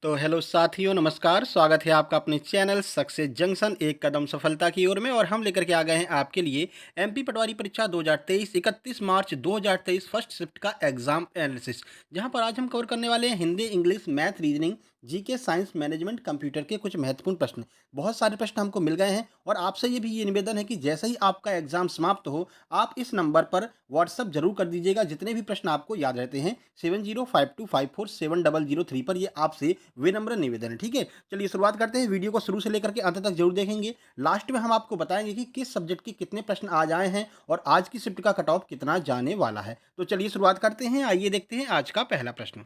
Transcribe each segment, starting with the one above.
तो हेलो साथियों, नमस्कार। स्वागत है आपका अपने चैनल सक्सेस जंक्शन एक कदम सफलता की ओर में। और हम लेकर के आ गए हैं आपके लिए एमपी पटवारी परीक्षा 2023 31 मार्च 2023 फर्स्ट शिफ्ट का एग्जाम एनालिसिस, जहां पर आज हम कवर करने वाले हैं Hindi, English, math, reasoning, GK, science, management, computer के कुछ महत्वपूर्ण प्रश्न। बहुत सारे प्रश्न हमको मिल गए हैं और आपसे ये निवेदन है कि जैसे ही आपका एग्जाम समाप्त हो, आप इस नंबर पर व्हाट्सअप जरूर कर दीजिएगा जितने भी प्रश्न आपको याद रहते हैं। 7052547003 पर ये आपसे विनम्र निवेदन है, ठीक है। चलिए शुरुआत करते हैं। वीडियो को शुरू से लेकर के अंत तक जरूर देखेंगे। लास्ट में हम आपको बताएंगे कि किस सब्जेक्ट के कितने प्रश्न आज आए हैं और आज की शिफ्ट का कट ऑफ कितना जाने वाला है। तो चलिए शुरुआत करते हैं। आइए देखते हैं आज का पहला प्रश्न।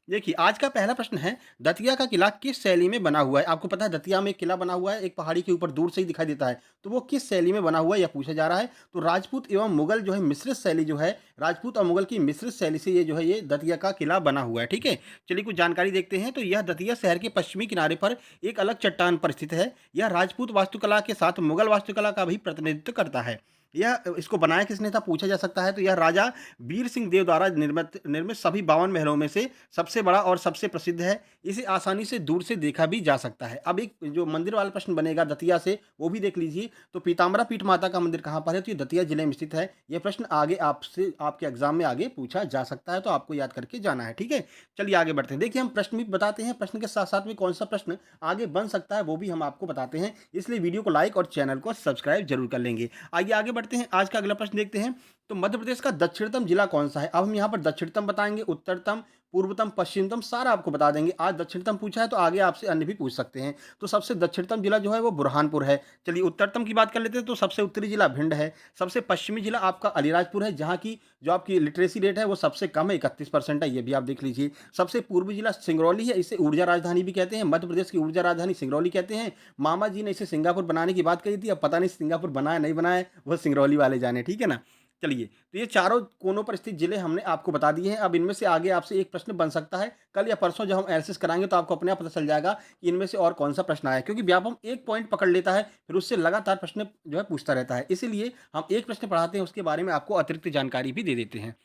देखिए, आज का पहला प्रश्न है, दतिया का किला किस शैली में बना हुआ है? आपको पता है दतिया में एक किला बना हुआ है, एक पहाड़ी के ऊपर दूर से ही दिखाई देता है। तो वो किस शैली में बना हुआ है, यह पूछा जा रहा है। तो राजपूत एवं मुगल जो है मिश्रित शैली जो है, राजपूत और मुगल की मिश्रित शैली से ये दतिया का किला बना हुआ है, ठीक है। चलिए कुछ जानकारी देखते हैं। तो यह दतिया शहर के पश्चिमी किनारे पर एक अलग चट्टान पर स्थित है। यह राजपूत वास्तुकला के साथ मुगल वास्तुकला का भी प्रतिनिधित्व करता है। यह इसको बनाया किसने था पूछा जा सकता है। तो यह राजा वीर सिंह देव द्वारा निर्मित निर्मित सभी 52 महलों में से सबसे बड़ा और सबसे प्रसिद्ध है। इसे आसानी से दूर से देखा भी जा सकता है। अब एक जो मंदिर वाला प्रश्न बनेगा दतिया से, वो भी देख लीजिए। तो पीताम्बरा पीठ माता का मंदिर कहाँ पर है? तो ये दतिया जिले में स्थित है। यह प्रश्न आगे आपसे आपके एग्जाम में आगे पूछा जा सकता है, तो आपको याद करके जाना है, ठीक है। चलिए आगे बढ़ते हैं। देखिए, हम प्रश्न भी बताते हैं, प्रश्न के साथ साथ में कौन सा प्रश्न आगे बन सकता है वो भी हम आपको बताते हैं। इसलिए वीडियो को लाइक और चैनल को सब्सक्राइब जरूर कर लेंगे। आइए आगे बढ़ते हैं। आज का अगला प्रश्न देखते हैं। तो मध्य प्रदेश का दक्षिणतम जिला कौन सा है? अब हम यहाँ पर दक्षिणतम बताएंगे, उत्तरतम, पूर्वतम, पश्चिमतम, सारा आपको बता देंगे। आज दक्षिणतम पूछा है तो आगे आपसे अन्य भी पूछ सकते हैं। तो सबसे दक्षिणतम जिला जो है वो बुरहानपुर है। चलिए उत्तरतम की बात कर लेते हैं। तो सबसे उत्तरी जिला भिंड है। सबसे पश्चिमी जिला आपका अलीराजपुर है, जहाँ की जो आपकी लिटरेसी रेट है वो सबसे कम है, 31% है। ये भी आप देख लीजिए। सबसे पूर्वी जिला सिंगरौली है। इसे ऊर्जा राजधानी भी कहते हैं। मध्य प्रदेश की ऊर्जा राजधानी सिंगरौली कहते हैं। मामा जी ने इसे सिंगापुर बनाने की बात कही थी। अब पता नहीं सिंगापुर बनाया नहीं बनाया, वो सिंगरौली वाले जाने, ठीक है ना। चलिए, तो ये चारों कोनों पर स्थित जिले हमने आपको बता दिए हैं। अब इनमें से आगे आपसे एक प्रश्न बन सकता है। कल या परसों जब हम एनालिसिस कराएंगे तो आपको अपने आप पता चल जाएगा कि इनमें से और कौन सा प्रश्न आया है, क्योंकि व्यापम एक पॉइंट पकड़ लेता है, फिर उससे लगातार प्रश्न जो है पूछता रहता है। इसीलिए हम एक प्रश्न पढ़ाते हैं, उसके बारे में आपको अतिरिक्त जानकारी भी दे देते हैं।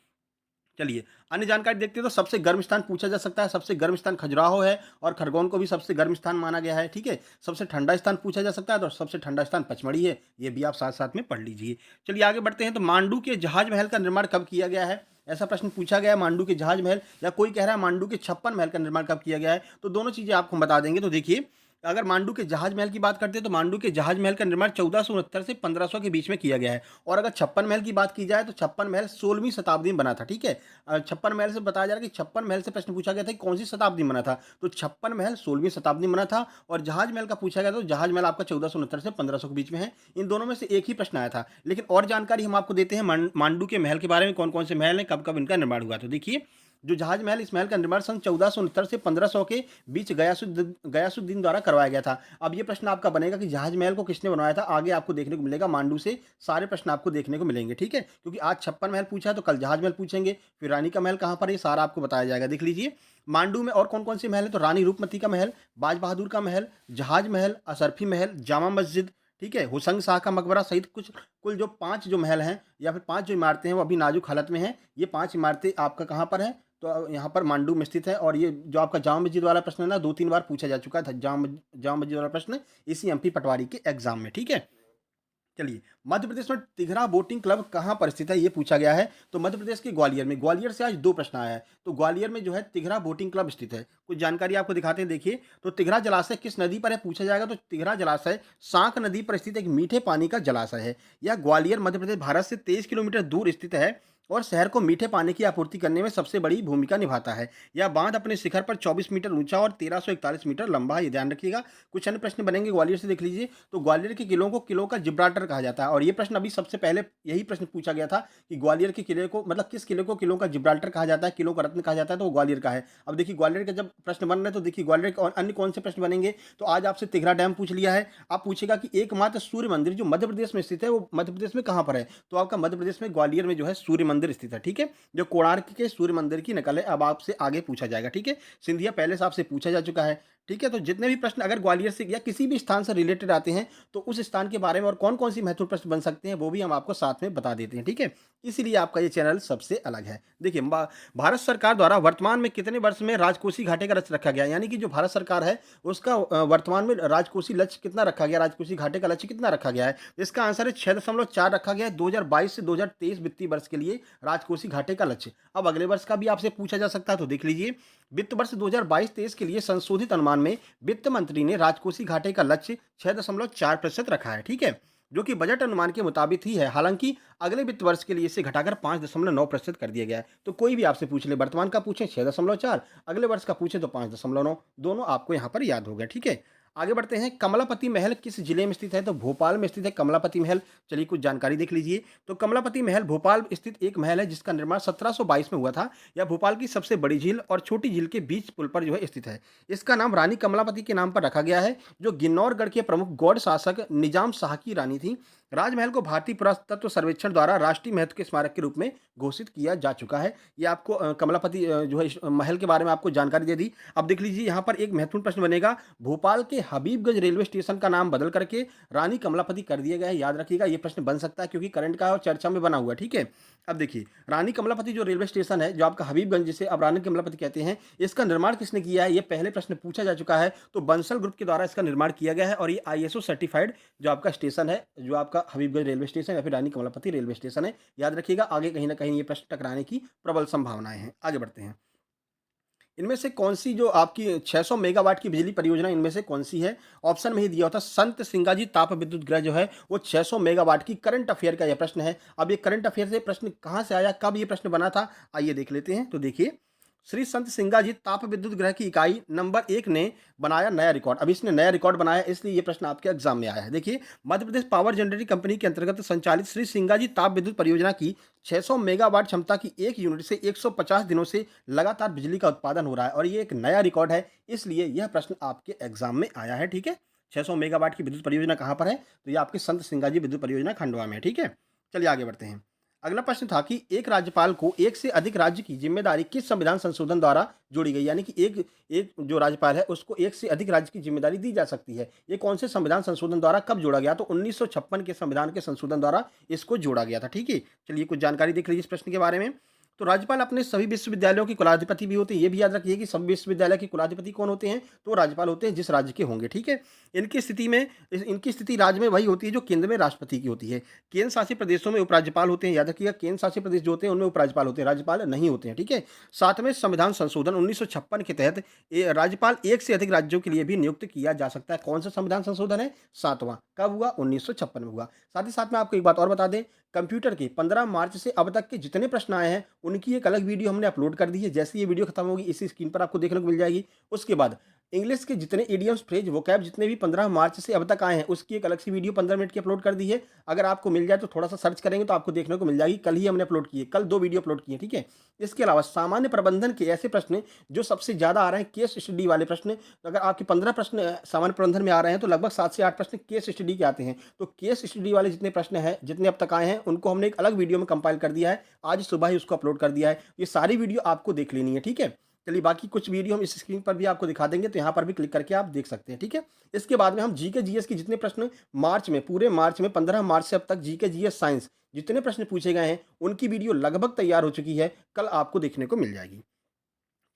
चलिए, अन्य जानकारी देखते हैं। तो सबसे गर्म स्थान पूछा जा सकता है। सबसे गर्म स्थान खजुराहो है और खरगोन को भी सबसे गर्म स्थान माना गया है, ठीक है। सबसे ठंडा स्थान पूछा जा सकता है तो सबसे ठंडा स्थान पचमढ़ी है। ये भी आप साथ साथ में पढ़ लीजिए। चलिए आगे बढ़ते हैं। तो मांडू के जहाज महल का निर्माण कब किया गया है? ऐसा प्रश्न पूछा गया है, मांडू के जहाज महल, या कोई कह रहा है मांडू के 56 महल का निर्माण कब किया गया है। तो दोनों चीजें आपको हम बता देंगे। तो देखिए, अगर मांडू के जहाज महल की बात करते हैं तो मांडू के जहाज महल का निर्माण 1469 से 1500 के बीच में किया गया है। और अगर छप्पन महल की बात की जाए तो छप्पन महल 16वीं शताब्दी में बना था, ठीक है। छप्पन महल से बताया जा रहा है कि छप्पन महल से प्रश्न पूछा गया था कि कौन सी शताब्दी में बना था। तो छप्पन महल 16वीं शताब्दी में बना था। और जहाज महल का पूछा गया तो जहाज महल आपका 1469 से 1500 के बीच में है। इन दोनों में से एक ही प्रश्न आया था। लेकिन और जानकारी हम आपको देते हैं मांडू के महल के बारे में, कौन कौन से महल हैं, कब कब इनका निर्माण हुआ। तो देखिए, जो जहाज महल, इस महल का निर्माण सन 1469 से 1500 के बीच गयासुद्दीन द्वारा करवाया गया था। अब ये प्रश्न आपका बनेगा कि जहाज महल को किसने बनवाया था। आगे आपको देखने को मिलेगा, मांडू से सारे प्रश्न आपको देखने को मिलेंगे, ठीक है। क्योंकि आज छप्पन महल पूछा है तो कल जहाज महल पूछेंगे, फिर रानी का महल कहाँ पर है, ये सारा आपको बताया जाएगा। देख लीजिए, मांडू में और कौन कौन से महल है। तो रानी रूपमती का महल, बाज बहादुर का महल, जहाज महल, असरफी महल, जामा मस्जिद, ठीक है, हुसंग शाह का मकबरा सहित कुछ कुल जो 5 जो महल हैं या फिर 5 जो इमारतें हैं वो अभी नाजुक हालत में हैं। ये 5 इमारतें आपका कहाँ पर हैं? तो यहाँ पर मांडू में स्थित है। और ये जो आपका जामा मस्जिद वाला प्रश्न है ना, 2-3 बार पूछा जा चुका था। जामा मस्जिद वाला प्रश्न इसी एमपी पटवारी के एग्जाम में, ठीक है। चलिए, मध्य प्रदेश में तिघरा बोटिंग क्लब कहाँ पर स्थित है, ये पूछा गया है। तो मध्य प्रदेश के ग्वालियर में, ग्वालियर से आज 2 प्रश्न आया है। तो ग्वालियर में जो है तिघरा बोटिंग क्लब स्थित है। कुछ जानकारी आपको दिखाते हैं, देखिए। तो तिघरा जलाशय किस नदी पर है पूछा जाएगा। तो तिघरा जलाशय साँक नदी पर स्थित एक मीठे पानी का जलाशय है। यह ग्वालियर मध्य प्रदेश भारत से 23 किलोमीटर दूर स्थित है और शहर को मीठे पानी की आपूर्ति करने में सबसे बड़ी भूमिका निभाता है। यह बांध अपने शिखर पर 24 मीटर ऊंचा और 1341 मीटर लंबा है, ये ध्यान रखिएगा। कुछ अन्य प्रश्न बनेंगे ग्वालियर से, देख लीजिए। तो ग्वालियर के किलों को किलों का जिब्राल्टर कहा जाता है। और ये प्रश्न अभी सबसे पहले यही प्रश्न पूछा गया था कि ग्वालियर के किले को, मतलब किस किले को किलों का जिब्राल्टर कहा जाता है, किलों का रत्न कहा जाता है, तो वो ग्वालियर का है। अब देखिए, ग्वालियर के जब प्रश्न बन रहे हैं तो देखिए ग्वालियर के और अन्य कौन से प्रश्न बनेंगे। तो आज आपसे तिघरा डैम पूछ लिया है। आप पूछेगा कि एकमात्र सूर्य मंदिर जो मध्य प्रदेश में स्थित है वो मध्य प्रदेश में कहाँ पर है। तो आपका मध्य प्रदेश में ग्वालियर में जो है सूर्य मंदिर स्थित है, ठीक है। जो कोणार्क के सूर्य मंदिर की नकल है, अब आपसे आगे पूछा जाएगा, ठीक है। सिंधिया पैलेस आपसे पूछा जा चुका है। ठीक है? तो जितने भी प्रश्न अगर ग्वालियर से या किसी भी स्थान से रिलेटेड आते हैं, तो उस स्थान के बारे में और कौन-कौन सी महत्वपूर्ण प्रश्न बन सकते हैं, वो भी हम आपको साथ में बता देते हैं, ठीक है? इसीलिए आपका ये चैनल सबसे अलग है। देखिए भारत सरकार द्वारा वर्तमान में कितने वर्ष में राजकोषीय घाटे का लक्ष्य रखा गया है? यानी कि जो भारत सरकार है, उसका वर्तमान में राजकोषीय लक्ष्य कितना रखा गया, राजकोषीय घाटे का लक्ष्य कितना रखा गया है? इसका आंसर है 6.4 रखा गया है 2022 से 2023 वित्तीय वर्ष के लिए राजकोषीय घाटे का लक्ष्य। अब अगले वर्ष का भी आपसे पूछा जा सकता है, तो देख लीजिए वित्त वर्ष 2022-23 के लिए संशोधित अनुमान में वित्त मंत्री ने राजकोषीय घाटे का लक्ष्य 6.4% रखा है, ठीक है? जो कि बजट अनुमान के मुताबिक ही है। हालांकि अगले वित्त वर्ष के लिए इसे घटाकर 5.9% कर दिया गया है। तो कोई भी आपसे पूछ ले, वर्तमान का पूछे 6.4, अगले वर्ष का पूछे तो 5.9, दोनों आपको यहाँ पर याद हो गया, ठीक है? आगे बढ़ते हैं। कमलापति महल किस जिले में स्थित है? तो भोपाल में स्थित है कमलापति महल। चलिए कुछ जानकारी देख लीजिए। तो कमलापति महल भोपाल स्थित एक महल है जिसका निर्माण 1722 में हुआ था। यह भोपाल की सबसे बड़ी झील और छोटी झील के बीच पुल पर जो है स्थित है। इसका नाम रानी कमलापति के नाम पर रखा गया है, जो गिन्नौरगढ़ के प्रमुख गौड़ शासक निजाम शाह की रानी थी। राजमहल को भारतीय पुरातत्व सर्वेक्षण द्वारा राष्ट्रीय महत्व के स्मारक के रूप में घोषित किया जा चुका है। ये आपको कमलापति जो है महल के बारे में आपको जानकारी दे दी। अब देख लीजिए यहाँ पर एक महत्वपूर्ण प्रश्न बनेगा। भोपाल के हबीबगंज रेलवे स्टेशन का नाम बदल करके रानी कमलापति कर दिया गया है। याद रखिएगा, ये प्रश्न बन सकता है क्योंकि करंट का और चर्चा में बना हुआ है, ठीक है? अब देखिए, रानी कमलापति जो रेलवे स्टेशन है, जो आपका हबीबगंज, जिसे अब रानी कमलापति कहते हैं, इसका निर्माण किसने किया है? ये पहले प्रश्न पूछा जा चुका है। तो बंसल ग्रुप के द्वारा इसका निर्माण किया गया है और ये ISO सर्टिफाइड जो आपका स्टेशन है, जो आपका हबीबगंज रेलवे स्टेशन या फिर रानी कमलापति रेलवे स्टेशन है। याद रखिएगा, आगे कहीं ना कहीं ये प्रश्न टकराने की प्रबल संभावनाएं हैं। आगे बढ़ते हैं। इनमें से कौन-सी जो आपकी 600 मेगावाट की बिजली परियोजना इनमें से कौन-सी है? ऑप्शन में ही दिया होता है संत सिंगाजी ताप विद्युत गृह जो है वो 600 मेगावाट की करंट अफेयर का यह प्रश्न है। अब ये करंट अफेयर से प्रश्न कहाँ से आया, कब ये प्रश्न बना था? आइए देख लेते हैं। तो देखिए, श्री संत सिंगाजी ताप विद्युत गृह की इकाई नंबर 1 ने बनाया नया रिकॉर्ड। अब इसने नया रिकॉर्ड बनाया, इसलिए ये प्रश्न आपके एग्जाम में आया है। देखिए, Madhya Pradesh power generating company के अंतर्गत संचालित श्री सिंगाजी ताप विद्युत परियोजना की 600 मेगावाट क्षमता की एक यूनिट से 150 दिनों से लगातार बिजली का उत्पादन हो रहा है और ये एक नया रिकॉर्ड है, इसलिए यह प्रश्न आपके एग्जाम में आया है, ठीक है? 600 मेगावाट की विद्युत परियोजना कहाँ पर है? तो ये आपकी संत सिंगाजी विद्युत परियोजना खंडवा में है, ठीक है? चलिए आगे बढ़ते हैं। अगला प्रश्न था कि एक राज्यपाल को एक से अधिक राज्य की जिम्मेदारी किस संविधान संशोधन द्वारा जोड़ी गई? यानी कि एक एक जो राज्यपाल है उसको एक से अधिक राज्य की जिम्मेदारी दी जा सकती है। ये कौन से संविधान संशोधन द्वारा कब जोड़ा गया? तो 1956 के संविधान के संशोधन द्वारा इसको जोड़ा गया था, ठीक है? चलिए कुछ जानकारी देख लीजिए इस प्रश्न के बारे में। तो राज्यपाल अपने सभी विश्वविद्यालयों के कुलाधिपति भी होते हैं। ये भी याद रखिए कि सभी विश्वविद्यालय के कुलाधिपति कौन होते हैं? तो राज्यपाल होते हैं जिस राज्य के होंगे, ठीक है? इनकी स्थिति राज्य में वही होती है जो केंद्र में राष्ट्रपति की होती है। केंद्र शासित प्रदेशों में उपराज्यपाल होते हैं। याद रखिएगा, केंद्र शासित प्रदेश जो होते हैं उनमें उपराज्यपाल होते हैं, राज्यपाल नहीं होते हैं, ठीक है? सातवें संविधान संशोधन 1956 के तहत राज्यपाल एक से अधिक राज्यों के लिए भी नियुक्त किया जा सकता है। कौन सा संविधान संशोधन है? 7वां। कब हुआ? 1956 में हुआ। साथ ही साथ में आपको एक बात और बता दें, कंप्यूटर के 15 मार्च से अब तक के जितने प्रश्न आए हैं उनकी एक अलग वीडियो हमने अपलोड कर दी है। जैसे ये वीडियो खत्म होगी इसी स्क्रीन पर आपको देखने को मिल जाएगी। उसके बाद इंग्लिश के जितने इडियम्स, फ्रेज, वोकैब जितने भी 15 मार्च से अब तक आए हैं उसकी एक अलग सी वीडियो 15 मिनट की अपलोड कर दी है। अगर आपको मिल जाए तो थोड़ा सा सर्च करेंगे तो आपको देखने को मिल जाएगी। कल ही हमने अपलोड की है, कल 2 वीडियो अपलोड की है, ठीक है? इसके अलावा सामान्य प्रबंधन के ऐसे प्रश्न जो सबसे ज़्यादा आ रहे हैं, केस स्टडी वाले प्रश्न। तो अगर आपके 15 प्रश्न सामान्य प्रबंधन में आ रहे हैं तो लगभग 7 से 8 प्रश्न केस स्टडी के आते हैं। तो केस स्टडी वाले जितने प्रश्न हैं, जितने अब तक आए हैं, उनको हमने एक अलग वीडियो में कंपाइल कर दिया है। आज सुबह ही उसको अपलोड कर दिया है। ये सारी वीडियो आपको देख लेनी है, ठीक है? चलिए बाकी कुछ वीडियो हम इस स्क्रीन पर भी आपको दिखा देंगे, तो यहाँ पर भी क्लिक करके आप देख सकते हैं, ठीक है? इसके बाद में हम जीके जीएस के जितने प्रश्न मार्च में, पूरे मार्च में 15 मार्च से अब तक जीके जीएस साइंस जितने प्रश्न पूछे गए हैं उनकी वीडियो लगभग तैयार हो चुकी है, कल आपको देखने को मिल जाएगी।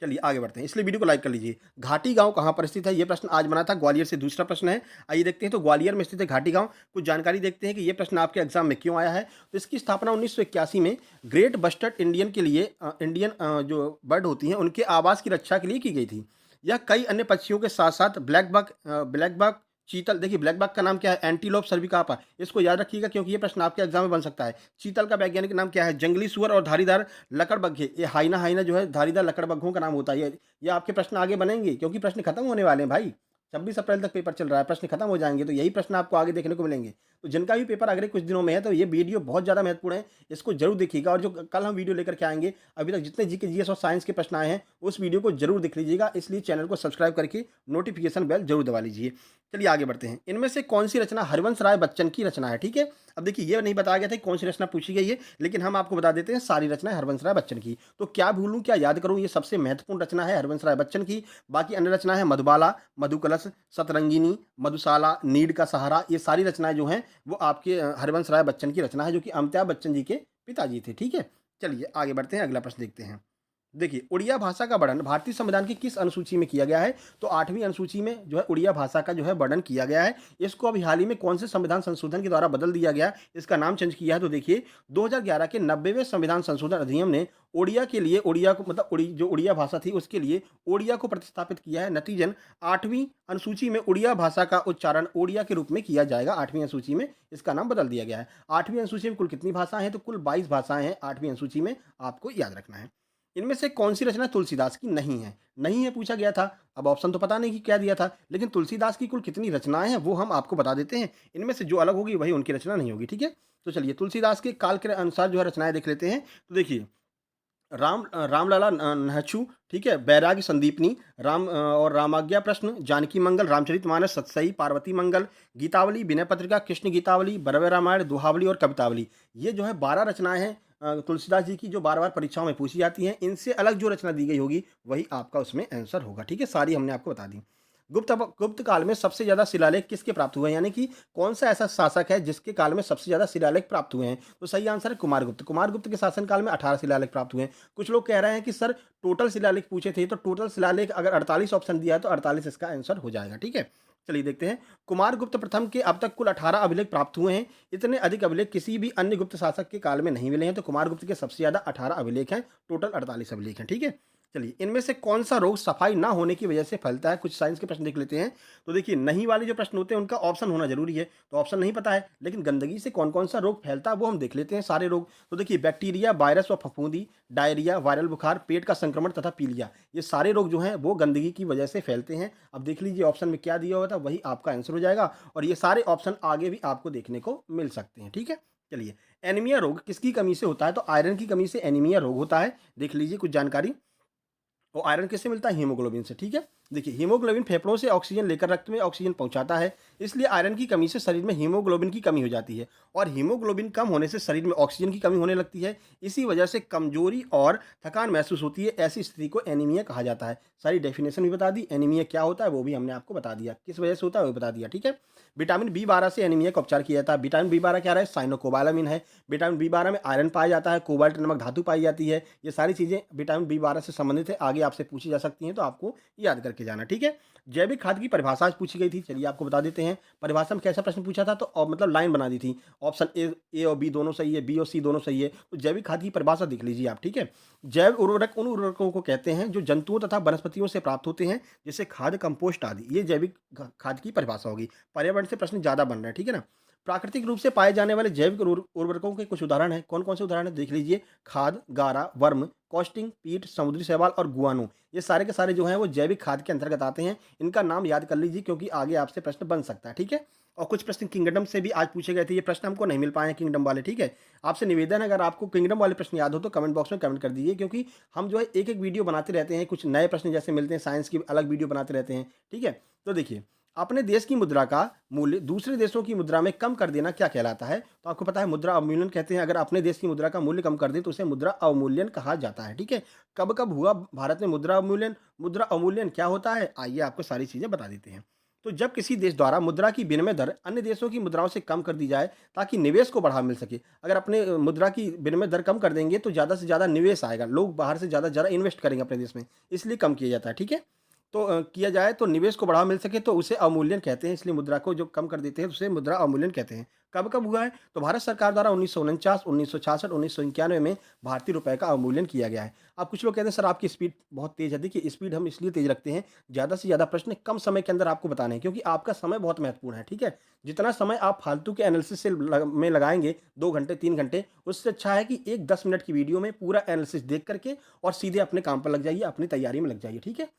चलिए आगे बढ़ते हैं, इसलिए वीडियो को लाइक कर लीजिए। घाटी गांव कहाँ पर स्थित है? ये प्रश्न आज बना था, ग्वालियर से दूसरा प्रश्न है। आइए देखते हैं, तो ग्वालियर में स्थित है घाटी गांव। कुछ जानकारी देखते हैं कि ये प्रश्न आपके एग्जाम में क्यों आया है। तो इसकी स्थापना 1981 में ग्रेट बस्टर्ड इंडियन के लिए इंडियन जो बर्ड होती हैं उनके आवास की रक्षा के लिए की गई थी। यह कई अन्य पक्षियों के साथ साथ ब्लैक बक, चीतल, देखिए ब्लैक बक का नाम क्या है? एंटीलोप सर्विकापा। इसको याद रखिएगा क्योंकि ये प्रश्न आपके एग्जाम में बन सकता है। चीतल का वैज्ञानिक नाम क्या है? जंगली सुअर और धारीदार लकड़बग्घे। ये हाइना जो है धारीदार लकड़बग्घों का नाम होता है। ये आपके प्रश्न आगे बनेंगे क्योंकि प्रश्न खत्म होने वाले हैं भाई। 26 अप्रैल तक पेपर चल रहा है, प्रश्न खत्म हो जाएँगे, तो यही प्रश्न आपको आगे देखने को मिलेंगे। तो जिनका भी पेपर अगले कुछ दिनों में है, तो ये वीडियो बहुत ज़्यादा महत्वपूर्ण है, इसको ज़रूर देखिएगा और जो कल हम वीडियो लेकर के आएँगे, अभी तक जितने जीके, जीएस और साइंस के प्रश्न आए हैं, उस वीडियो को ज़रूर देख लीजिएगा, इसलिए चैनल को सब्सक्राइब करके नोटिफ़िकेशन बेल ज़रूर दबा लीजिए। चलिए आगे बढ़ते हैं। इनमें से कौन-सी रचना हरिवंश राय बच्चन की रचना है, ठीक है? अब देखिए ये नहीं बताया गया था कि कौन-सी रचना पूछी गई है, लेकिन हम आपको बता देते हैं सारी रचनाएँ हरिवंश राय बच्चन की। तो क्या भूलूँ, क्या याद करूँ, ये सबसे महत्वपूर्ण रचना है हरिवंश राय बच्चन की। बाकी अन्य रचना है मधुबाला, मधुकलश, शतरंगिनी, मधुशाला, नीड का सहारा, ये सारी रचनाएँ जो हैं वो आपके हरिवंश राय बच्चन की रचना है, जो कि अमिताभ बच्चन जी के पिताजी थे, ठीक है? चलिए आगे बढ़ते हैं, अगला प्रश्न देखते हैं। देखिए, उड़िया भाषा का वर्णन भारतीय संविधान की किस अनुसूची में किया गया है? तो 8वीं अनुसूची में जो है उड़िया भाषा का जो है वर्णन किया गया है। इसको अभी हाल ही में कौन से संविधान संशोधन के द्वारा बदल दिया गया, इसका नाम चेंज किया है। तो देखिए 2011 के 90वें संविधान संशोधन अधिनियम ने ओडिया के लिए ओडिया को मतलब जो उड़िया भाषा थी उसके लिए ओडिया को प्रतिस्थापित किया है। नतीजन 8वीं अनुसूची में उड़िया भाषा का उच्चारण ओडिया के रूप में किया जाएगा। 8वीं अनुसूची में इसका नाम बदल दिया गया है। 8वीं अनुसूची में कुल कितनी भाषाएँ हैं? तो कुल 22 भाषाएँ हैं 8वीं अनुसूची में, आपको याद रखना है। इनमें से कौन-सी रचना तुलसीदास की नहीं है? नहीं है पूछा गया था, अब ऑप्शन तो पता नहीं कि क्या दिया था, लेकिन तुलसीदास की कुल कितनी रचनाएँ हैं वो हम आपको बता देते हैं। इनमें से जो अलग होगी वही उनकी रचना नहीं होगी, ठीक है? तो चलिए तुलसीदास के काल के अनुसार जो है रचनाएँ देख लेते हैं। तो देखिए रामलला नहछू, ठीक है? बैरागी संदीपनी, और रामाज्ञा प्रश्न, जानकी मंगल, रामचरितमानस, सतसई, पार्वती मंगल, गीतावली, विनय पत्रिका, कृष्ण गीतावली, बरवे रामायण, दोहावली और कवितावली। ये जो है 12 रचनाएँ हैं तुलसीदास जी की, जो बार-बार परीक्षाओं में पूछी जाती हैं। इनसे अलग जो रचना दी गई होगी वही आपका उसमें आंसर होगा, ठीक है? सारी हमने आपको बता दी। गुप्त काल में सबसे ज़्यादा शिलालेख किसके प्राप्त हुए हैं? यानी कि कौन-सा ऐसा शासक है जिसके काल में सबसे ज़्यादा शिलालेख प्राप्त हुए हैं? तो सही आंसर है कुमारगुप्त। कुमारगुप्त के शासनकाल में 18 शिलालेख प्राप्त हुए हैं। कुछ लोग कह रहे हैं कि सर टोटल शिलालेख पूछे थे, तो टोटल शिलालेख अगर 48 ऑप्शन दिया है तो 48 इसका आंसर हो जाएगा, ठीक है? चलिए देखते हैं। कुमारगुप्त प्रथम के अब तक कुल 18 अभिलेख प्राप्त हुए हैं। इतने अधिक अभिलेख किसी भी अन्य गुप्त शासक के काल में नहीं मिले हैं, तो कुमारगुप्त के सबसे ज़्यादा 18 अभिलेख हैं, टोटल 48 अभिलेख हैं, ठीक है? चलिए, इनमें से कौन-सा रोग सफाई ना होने की वजह से फैलता है? कुछ साइंस के प्रश्न देख लेते हैं। तो देखिए, नहीं वाले जो प्रश्न होते हैं उनका ऑप्शन होना ज़रूरी है, तो ऑप्शन नहीं पता है, लेकिन गंदगी से कौन-कौन सा रोग फैलता है वो हम देख लेते हैं सारे रोग। तो देखिए बैक्टीरिया, वायरस व फफूंदी, डायरिया, वायरल बुखार, पेट का संक्रमण तथा पीलिया, ये सारे रोग जो हैं वो गंदगी की वजह से फैलते हैं। अब देख लीजिए ऑप्शन में क्या दिया हुआ था, वही आपका आंसर हो जाएगा और ये सारे ऑप्शन आगे भी आपको देखने को मिल सकते हैं, ठीक है? चलिए, एनीमिया रोग किसकी कमी से होता है? तो आयरन की कमी से एनीमिया रोग होता है। देख लीजिए कुछ जानकारी। और आयरन किससे मिलता है? हीमोग्लोबिन से, ठीक है? देखिए हीमोग्लोबिन फेफड़ों से ऑक्सीजन लेकर रक्त में ऑक्सीजन पहुंचाता है, इसलिए आयरन की कमी से शरीर में हीमोग्लोबिन की कमी हो जाती है और हीमोग्लोबिन कम होने से शरीर में ऑक्सीजन की कमी होने लगती है। इसी वजह से कमजोरी और थकान महसूस होती है। ऐसी स्थिति को एनीमिया कहा जाता है। सारी डेफिनेशन भी बता दी, एनीमिया क्या होता है वो भी हमने आपको बता दिया, किस वजह से होता है वो बता दिया, ठीक है? विटामिन बी 12 से एनीमिया का उपचार किया जाता है। विटामिन बी 12 क्या है? साइनोकोबालामिन है। विटामिन बी 12 में आयरन पाया जाता है, कोबाल्ट नामक धातु पाई जाती है। ये सारी चीज़ें विटामिन बी 12 से संबंधित है, आगे आपसे पूछी जा सकती हैं, तो आपको याद करके जाना, ठीक है? जैविक खाद की परिभाषा आज पूछी गई थी, चलिए आपको बता देते हैं। परिभाषा में कैसा प्रश्न पूछा था, तो मतलब लाइन बना दी थी। ऑप्शन ए और बी दोनों सही है, बी और सी दोनों सही है। तो जैविक खाद की परिभाषा देख लीजिए आप, ठीक है? जैव उर्वरक उन उर्वरकों को कहते हैं जो जंतुओं तथा वनस्पतियों से प्राप्त होते हैं, जैसे खाद, कंपोस्ट आदि। ये जैविक खाद की परिभाषा होगी। पर्यावरण से प्रश्न ज़्यादा बन रहे हैं, ठीक है ना? प्राकृतिक रूप से पाए जाने वाले जैविक उर्वरकों के कुछ उदाहरण हैं। कौन-कौन से उदाहरण हैं? देख लीजिए। खाद, गारा, वर्म, कॉस्टिंग, पीट, समुद्री शैवाल और गुआनो। ये सारे के सारे जो हैं वो जैविक खाद के अंतर्गत आते हैं। इनका नाम याद कर लीजिए क्योंकि आगे आपसे प्रश्न बन सकता है, ठीक है? और कुछ प्रश्न किंगडम से भी आज पूछे गए थे। ये प्रश्न हमको नहीं मिल पाए हैं किंगडम वाले, ठीक है? आपसे निवेदन है, अगर आपको किंगडम वाले प्रश्न याद हो तो कमेंट बॉक्स में कमेंट कर दीजिए, क्योंकि हम जो है एक-एक वीडियो बनाते रहते हैं। कुछ नए प्रश्न जैसे मिलते हैं, साइंस की अलग वीडियो बनाते रहते हैं, ठीक है? तो देखिए, अपने देश की मुद्रा का मूल्य दूसरे देशों की मुद्रा में कम कर देना क्या कहलाता है? तो आपको पता है मुद्रा अवमूल्यन कहते हैं। अगर अपने देश की मुद्रा का मूल्य कम कर दें तो उसे मुद्रा अवमूल्यन कहा जाता है, ठीक है? कब-कब हुआ भारत में मुद्रा अवमूल्यन? मुद्रा अवमूल्यन क्या होता है? आइए आपको सारी चीज़ें बता देते हैं। तो जब किसी देश द्वारा मुद्रा की विनिमय दर अन्य देशों की मुद्राओं से कम कर दी जाए ताकि निवेश को बढ़ावा मिल सके। अगर अपने मुद्रा की विनिमय दर कम कर देंगे तो ज़्यादा से ज़्यादा निवेश आएगा। लोग बाहर से ज़्यादा इन्वेस्ट करेंगे अपने देश में, इसलिए कम किया जाता है, ठीक है? तो किया जाए तो निवेश को बढ़ावा मिल सके तो उसे अवमूल्यन कहते हैं, इसलिए मुद्रा को जो कम कर देते हैं उसे मुद्रा अवमूल्यन कहते हैं। कब-कब हुआ है? तो भारत सरकार द्वारा 1949, 1966, 1991 में भारतीय रुपए का अवमूल्यन किया गया है। अब कुछ लोग कहते हैं सर आपकी स्पीड बहुत तेज़ है। देखिए स्पीड हम इसलिए तेज़ रखते हैं, ज़्यादा से ज़्यादा प्रश्न कम समय के अंदर आपको बताने हैं, क्योंकि आपका समय बहुत महत्वपूर्ण है, ठीक है? जितना समय आप फालतू के एनालिसिस से में लगाएँगे 2 घंटे, 3 घंटे, उससे अच्छा है कि एक 10 मिनट की वीडियो में पूरा एनालिसिस देख करके और सीधे अपने काम पर लग जाइए, अपनी तैयारी में लग जाइए, ठीक है?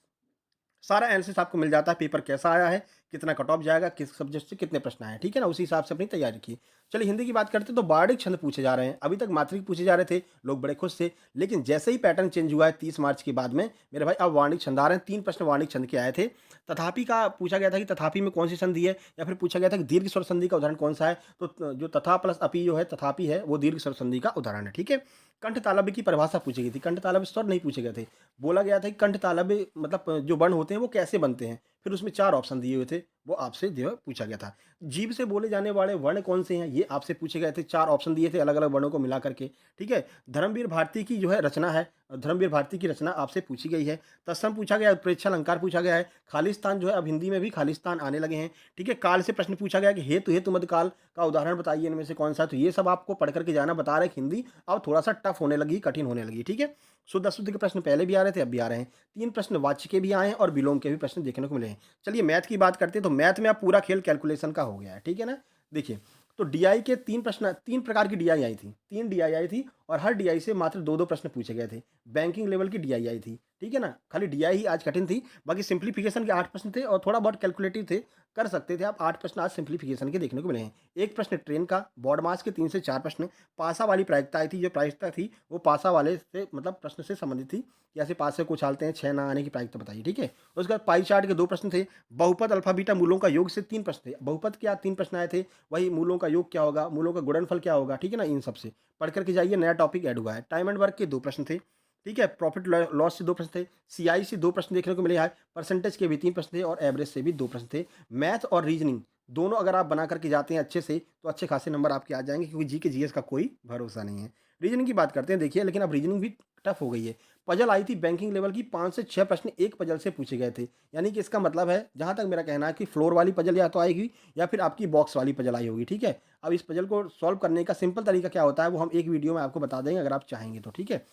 सारा एनालिसिस आपको मिल जाता है, पेपर कैसा आया है, कितना कट ऑफ जाएगा, किस सब्जेक्ट से कितने प्रश्न आए हैं, ठीक है ना? उसी हिसाब से अपनी तैयारी की। चलिए हिंदी की बात करते हैं तो बारडिक छंद पूछे जा रहे हैं। अभी तक मात्रिक पूछे जा रहे थे, लोग बड़े खुश थे, लेकिन जैसे ही पैटर्न चेंज हुआ है 30 मार्च के बाद में, मेरे भाई अब वार्णिक छंद आ रहे हैं। 3 प्रश्न वार्णिक छंद के आए थे। तथापि का पूछा गया था कि तथापि में कौन-सी संधि है, या फिर पूछा गया था कि दीर्घ स्वर संधि का उदाहरण कौन-सा है? तो जो तथा प्लस अपि जो है, तथापि है, वो दीर्घ स्वर संधि का उदाहरण है, ठीक है? कंठ तालव्य की परिभाषा पूछी गई थी। कंठ तालव्य स्वर नहीं पूछे गए थे। बोला गया था कि कंठ तालव्य मतलब जो वर्ण होते हैं वो कैसे बनते हैं? फिर उसमें 4 ऑप्शन दिए हुए थे, वो आपसे जो है पूछा गया था। जीभ से बोले जाने वाले वर्ण कौन से हैं? ये आपसे पूछे गए थे, 4 ऑप्शन दिए थे अलग-अलग वर्णों को मिला करके, ठीक है? धर्मवीर भारती की जो है रचना है, धर्मवीर भारती की रचना आपसे पूछी गई है। तत्सम पूछा गया है, उत्प्रेक्षा अलंकार पूछा गया है। खालिस्तान जो है अब हिंदी में भी खालिस्तान आने लगे हैं, ठीक है? काल से प्रश्न पूछा गया कि हेतु हेतु मध्य काल का उदाहरण बताइए इनमें से कौन-सा है? तो ये सब आपको पढ़ कर के जाना। बता रहे हैं कि हिंदी अब थोड़ा-सा टफ होने लगी, कठिन होने लगी, ठीक है? शुद्ध अशुद्ध के प्रश्न पहले भी आ रहे थे, अब भी आ रहे हैं। 3 प्रश्न वाच्य के भी आए हैं और विलोम के भी प्रश्न देखने को मिले हैं। चलिए मैथ की बात करते हैं तो मैथ में अब पूरा खेल कैलकुलेशन का हो गया है, ठीक है ना? देखिए, तो डीआई के 3 प्रश्न, 3 प्रकार की डीआई आई थी, 3 डीआई आई थी और हर डीआई से मात्र 2-2 प्रश्न पूछे गए थे। बैंकिंग लेवल की डीआई आई थी, ठीक है ना? खाली डीआई ही आज कठिन थी, बाकी सिम्प्लीफिकेशन के 8 प्रश्न थे और थोड़ा बहुत कैलकुलेटिव थे, कर सकते थे आप। 8 प्रश्न आज सिम्प्लीफिकेशन के देखने को मिले हैं। 1 प्रश्न ट्रेन का, बॉड मास के 3 से 4 प्रश्न, पासा वाली प्रायिकता आई थी। जो प्रायिकता थी वो पासा वाले से मतलब प्रश्न से संबंधित थी। कैसे पासे को उछालते हैं, 6 ना आने की प्रायिकता बताइए, ठीक है? उसके बाद पाई चार्ट के 2 प्रश्न थे। बहुपद अल्फा बीटा मूलों का योग से 3 प्रश्न थे। बहुपद क्या 3 प्रश्न आए थे, वही मूलों का योग क्या होगा, मूलों का गुणनफल क्या होगा, ठीक है ना? इन सब से पढ़ कर के जाइए, नया टॉपिक ऐड हुआ है। टाइम एंड वर्क के 2 प्रश्न थे, ठीक है? प्रॉफिट लॉस से 2 प्रश्न थे। सीआई से 2 प्रश्न देखने को मिले हैं। परसेंटेज के भी 3 प्रश्न थे और एवरेज से भी 2 प्रश्न थे। मैथ और रीजनिंग दोनों अगर आप बना करके जाते हैं अच्छे से, तो अच्छे खासे नंबर आपके आ जाएँगे, क्योंकि जीके जीएस का कोई भरोसा नहीं है। रीजनिंग की बात करते हैं, देखिए लेकिन अब रीजनिंग भी टफ हो गई है। पजल आई थी बैंकिंग लेवल की, 5 से 6 प्रश्न एक पजल से पूछे गए थे। यानी कि इसका मतलब है, जहाँ तक मेरा कहना है, कि फ्लोर वाली पजल या तो आएगी या फिर आपकी बॉक्स वाली पजल आई होगी, ठीक है? अब इस पजल को सॉल्व करने का सिंपल तरीका क्या होता है, वो हम एक वीडियो में आपको बता देंगे अगर आप चाहेंगे तो, ठीक है?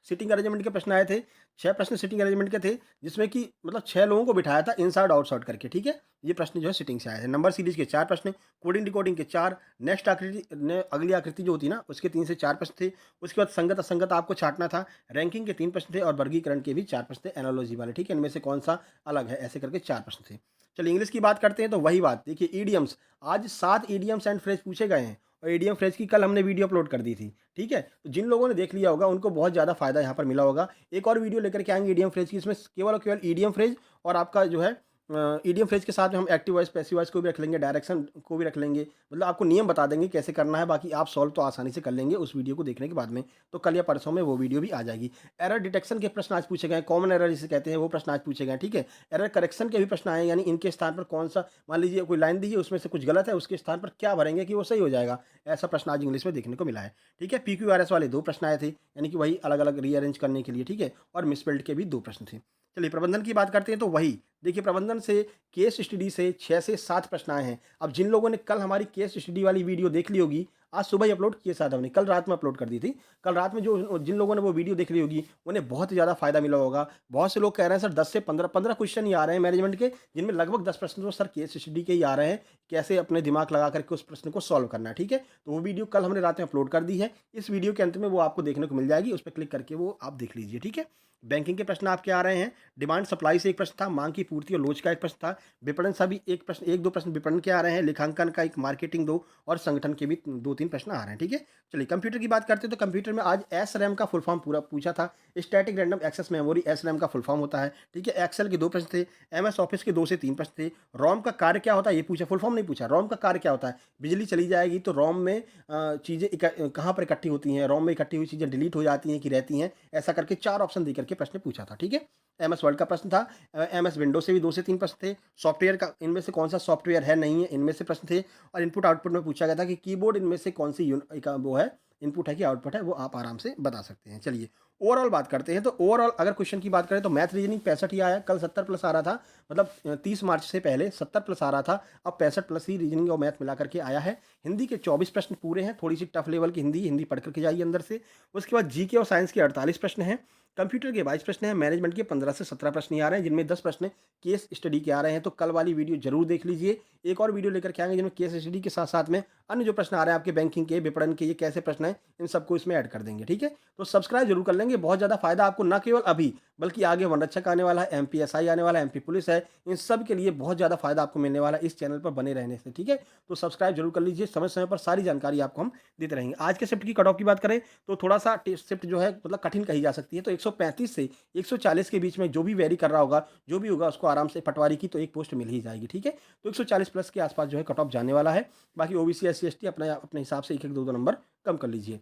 सिटिंग अरेंजमेंट के प्रश्न आए थे। 6 प्रश्न सिटिंग अरेंजमेंट के थे, जिसमें कि मतलब 6 लोगों को बिठाया था इनसाइड आउटसाइड करके, ठीक है? ये प्रश्न जो है सिटिंग से आए थे। नंबर सीरीज़ के 4 प्रश्न, कोडिंग डिकोडिंग के 4, नेक्स्ट आकृति ने अगली आकृति जो होती है ना, उसके 3 से 4 प्रश्न थे। उसके बाद संगत असंगत आपको छाँटना था। रैंकिंग के 3 प्रश्न थे और वर्गीकरण के भी 4 प्रश्न थे एनालॉजी वाले, ठीक है? इनमें से कौन-सा अलग है, ऐसे करके 4 प्रश्न थे। चलिए इंग्लिश की बात करते हैं तो वही बात, देखिए ईडियम्स, आज 7 ईडियम्स एंड फ्रेज़ पूछे गए हैं और ईडियम फ्रेज़ की कल हमने वीडियो अपलोड कर दी थी, ठीक है? तो जिन लोगों ने देख लिया होगा उनको बहुत ज़्यादा फ़ायदा यहाँ पर मिला होगा। एक और वीडियो लेकर के आएँगे ईडीएम फ्रेज़ की, इसमें केवल और केवल ईडीएम फ्रेज़ और आपका जो है ईडीएम फ्रेज़ के साथ में हम एक्टिव वॉइस, पैसिव वॉइस को भी रख लेंगे, डायरेक्शन को भी रख लेंगे। मतलब आपको नियम बता देंगे कैसे करना है, बाकी आप सॉल्व तो आसानी से कर लेंगे उस वीडियो को देखने के बाद में। तो कल या परसों में वो वीडियो भी आ जाएगी। एरर डिटेक्शन के प्रश्न आज पूछे गए हैं, कॉमन एरर जिसे कहते हैं, वो प्रश्न आज पूछे गए हैं, ठीक है? एरर करेक्शन के भी प्रश्न आए हैं, यानी इनके स्थान पर कौन-सा, मान लीजिए कोई लाइन दी है उसमें से कुछ गलत है, उसके स्थान पर क्या भरेंगे कि वो सही हो जाएगा? ऐसा प्रश्न आज इंग्लिश में देखने को मिला है, ठीक है? पीक्यूआरएस वाले 2 प्रश्न आए थे, यानी कि वही अलग-अलग रीअरेंज करने के लिए, ठीक है? और मिसस्पेल्ड के भी 2 प्रश्न थे। चलिए प्रबंधन की बात करते हैं तो वही, देखिए प्रबंधन से केस स्टडी से 6 से 7 प्रश्न आए हैं। अब जिन लोगों ने कल हमारी केस स्टडी वाली वीडियो देख ली होगी, आज सुबह ही अपलोड किए शायद हमने, कल रात में अपलोड कर दी थी। कल रात में जो जिन लोगों ने वो वीडियो देख ली होगी, उन्हें बहुत ही ज़्यादा फ़ायदा मिला होगा। बहुत से लोग कह रहे हैं सर 10 से 15 क्वेश्चन ही आ रहे हैं मैनेजमेंट के, जिनमें लगभग 10 प्रश्न तो सर केस स्टडी के ही आ रहे हैं। कैसे अपने दिमाग लगा करके उस प्रश्न को सॉल्व करना है, ठीक है? तो वो वीडियो कल हमने रात में अपलोड कर दी है। इस वीडियो के अंत में वो आपको देखने को मिल जाएगी, उस पे क्लिक करके वो आप देख लीजिए, ठीक है? बैंकिंग के प्रश्न आपके आ रहे हैं। डिमांड सप्लाई से एक प्रश्न था, मांग की पूर्ति और लोच का एक प्रश्न था। विपणन से भी एक प्रश्न, 1-2 प्रश्न विपणन के आ रहे हैं। लेखांकन का एक, मार्केटिंग 2 और संगठन के भी 2-3 प्रश्न आ रहे हैं, ठीक है? चलिए कंप्यूटर की बात करते हैं तो कंप्यूटर में आज एसरैम का फुल फॉर्म पूरा पूछा था। स्टैटिक रैंडम एक्सेस मेमोरी एसरैम का फुल फॉर्म होता है, ठीक है? एक्सेल के 2 प्रश्न थे। एमएस ऑफिस के 2 से 3 प्रश्न थे। रोम का कार्य क्या होता है ये पूछा, फुल फॉर्म नहीं पूछा। रोम का कार्य क्या होता है? बिजली चली जाएगी तो रोम में चीज़ें कहाँ पर इकट्ठी होती हैं? रोम में इकट्ठी हुई चीज़ें डिलीट हो जाती हैं कि रहती हैं? ऐसा करके 4 ऑप्शन देकर के प्रश्न पूछा था, ठीक है? एमएस वर्ड का प्रश्न था। एमएस विंडो से भी 2 से 3 प्रश्न थे। सॉफ्टवेयर का, इनमें से कौन सा सॉफ्टवेयर है, नहीं है, इनमें से प्रश्न थे। और इनपुट आउटपुट में पूछा गया था कि कीबोर्ड इनमें से कौन सी वो है, इनपुट है कि आउटपुट है, वो आप आराम से बता सकते हैं। चलिए ओवरऑल बात करते हैं तो ओवरऑल अगर क्वेश्चन की बात करें तो मैथ रीजनिंग 65 ही आया। कल 70 प्लस आ रहा था, मतलब 30 मार्च से पहले 70 प्लस आ रहा था, अब 65 प्लस ही रीजनिंग और मैथ मिला करके आया है। हिंदी के 24 प्रश्न पूरे हैं, थोड़ी सी टफ लेवल की हिंदी, हिंदी पढ़ करके जाइए अंदर से। उसके बाद जीके और साइंस के 48 प्रश्न हैं। कंप्यूटर के 22 प्रश्न हैं, मैनेजमेंट के 15 से 17 प्रश्न ही आ रहे हैं, जिनमें 10 प्रश्न केस स्टडी के आ रहे हैं। तो कल वाली वीडियो ज़रूर देख लीजिए। एक और वीडियो लेकर के आएँगे जिनमें केस स्टडी के साथ-साथ में अन्य जो प्रश्न आ रहे हैं आपके बैंकिंग के, विपणन के, ये कैसे प्रश्न हैं, इन सबको इसमें ऐड कर देंगे, ठीक है? तो सब्सक्राइब ज़रूर कर लेंगे, बहुत ज़्यादा फ़ायदा आपको ना केवल अभी, बल्कि आगे वनरक्षक आने वाला है, एमपीएसआई आने वाला है, एमपी पुलिस है, इन सब के लिए बहुत ज़्यादा फ़ायदा आपको मिलने वाला है इस चैनल पर बने रहने से, ठीक है? तो सब्सक्राइब ज़रूर कर लीजिए, समय-समय पर सारी जानकारी आपको हम देते रहेंगे। आज के शिफ्ट की कट ऑफ की बात करें तो थोड़ा-सा टे शिफ्ट जो है मतलब कठिन कही जा सकती है, तो 135 से 140 के बीच में जो भी वेरी कर रहा होगा, जो भी होगा उसको आराम से पटवारी की तो एक पोस्ट मिल ही जाएगी, ठीक है? तो 140 प्लस के आस-पास जो है कट ऑफ जाने वाला है। बाकी ओबीसी, एससी, एसटी अपने अपने हिसाब से 1-1, 2-2 नंबर कम कर लीजिए।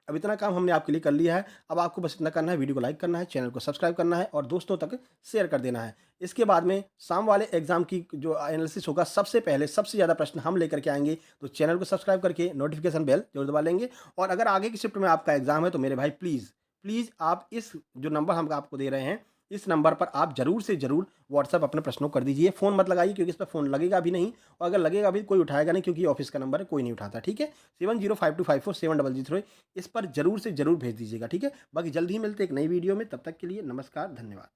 अब इतना काम हमने आपके लिए कर लिया है। अब आपको बस इतना करना है, वीडियो को लाइक करना है, चैनल को सब्सक्राइब करना है और दोस्तों तक शेयर कर देना है। इसके बाद में शाम वाले एग्ज़ाम की जो एनालिसिस होगा, सबसे पहले सबसे ज़्यादा प्रश्न हम लेकर के आएँगे। तो चैनल को सब्सक्राइब करके नोटिफ़िकेशन बेल ज़रूर दबा लेंगे और अगर आगे की शिफ्ट में आपका एग्ज़ाम है तो मेरे भाई प्लीज़, प्लीज़ आप इस जो नंबर हम आपको दे रहे हैं, इस नंबर पर आप ज़रूर से ज़रूर व्हाट्सएप अपने प्रश्नों को कर दीजिए। फ़ोन मत लगाइए क्योंकि इस पे फ़ोन लगेगा भी नहीं और अगर लगेगा भी कोई उठाएगा नहीं क्योंकि ये ऑफ़िस का नंबर है, कोई नहीं उठाता, ठीक है? 7052547003 इस पर ज़रूर से ज़रूर भेज दीजिएगा, ठीक है? बाकी जल्द ही मिलते हैं एक नई वीडियो में, तब तक के लिए नमस्कार, धन्यवाद।